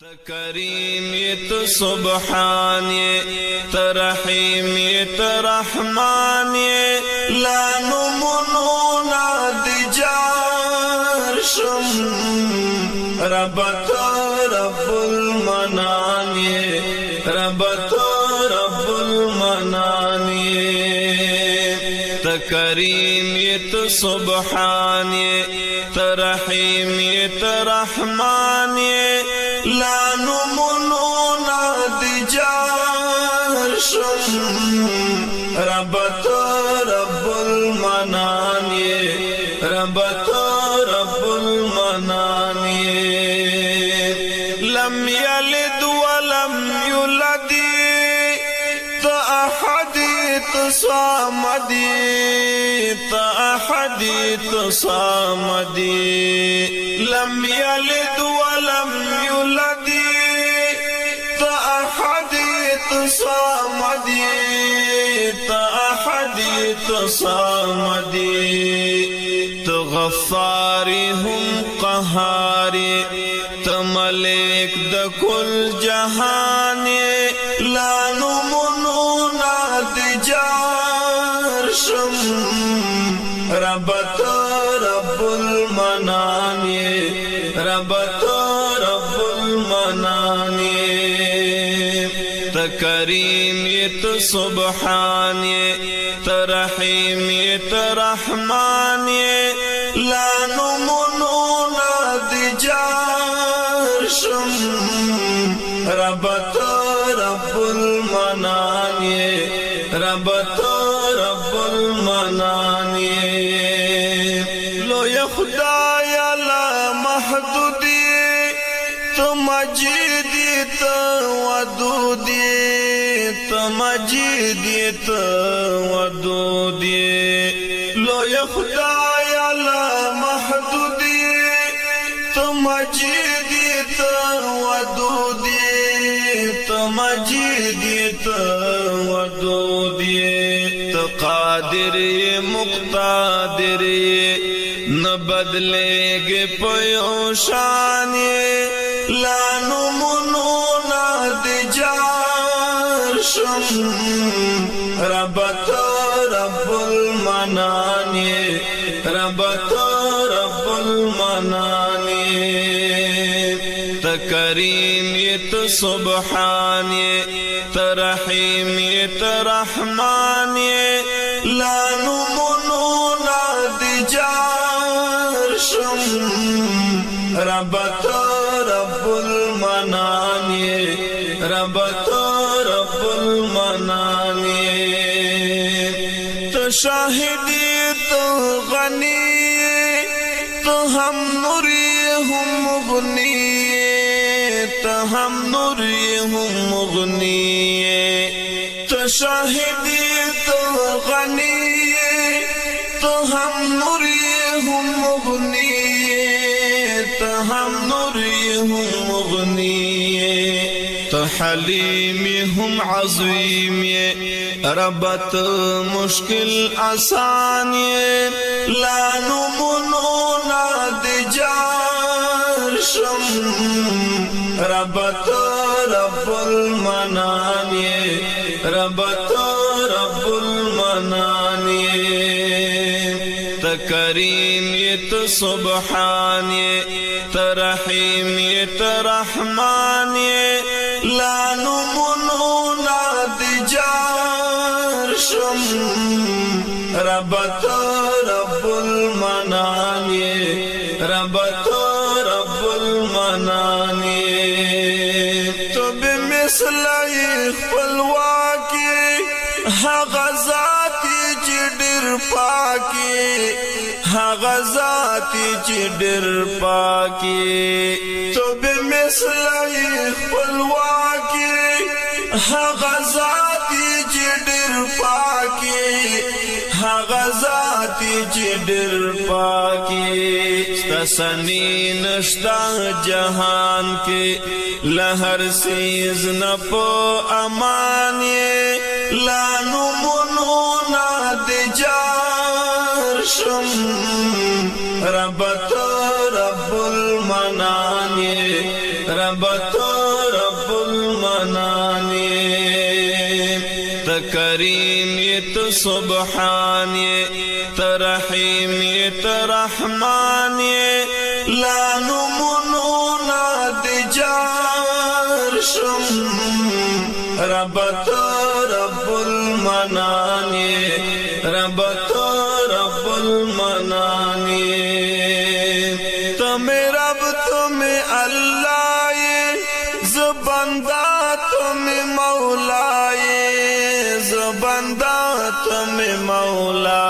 کریم تو سبحان رحیم رحمان لا نمونونا دی جار شم ربط رب المنان ربط رب المنان کریم تو سبحان رحیم رحمان لا نمونونا دی جار شم ربط رب المنان ربط رب المنان لم یلد ولم یولد تأحدی تصامدی تأحدی تصامدی لم یلد ولم یولد تأحدی تصامدی تأحدی تصامدی تو غفاری ہم قہاری تو ملک دا کل جہان لا نمونونا دی جار شم ربط رب المنان ربط رب المنان کریم تو سبحان رحیم رحمان لا نمونونا دی جار شم ربط رب المنان ربط رب المنان لو خدای لا محدودی تو مجیدی تو ودودی تو مجیدی تو ودودی لو خدای لا محدودی تو مجیدی تو ودودی تو مجیدی تو ودودی تو قادر مقتدر نہ بدلے گے پیوشان لا نمونونا دی جار شم ربط رب المنان ربط رب المنان کریم تو سبحان رحیم رحمان لا نمونونا دی جار شم ربط رب المنان ربط رب المنان تو شاہدی تو غنی تو ہم نوری ہم مغنی تو ہم نوری ہم مغنی تو شاہدی تو غنی تو ہم نوری ہم مغنی تو ہم نوری ہم مغنی تو حلیم ہم عظیم ربط مشکل آسان لا نمونونا دی جار شم ربط رب المنان ربط رب المنان کریم تو سبحان رحیم رحمان لا نمونونا دی جار شم ربط رب المنان ربط رب المنان تو بمثلی خپلواکی غزاتی چڈر پاکی غزاتی چڈر پاکی تو بمثلی خپلواکی غزاتی چڈر پاکی غزاتی چڈر پاکی ستسنی نشتا جہان کے لہر سیز نپو امان لا نمونونا دی جار شم ربط رب المنان رب تو رب المنان تو کریم یہ تو سبحان تو رحیم یہ تو رحمان لانو منونا دی جار شم رب تو رب المنان رب تو رب المنان تمہیں رب تمہیں اللہ زبندہ تمہیں مولا زبندہ تمہیں مولا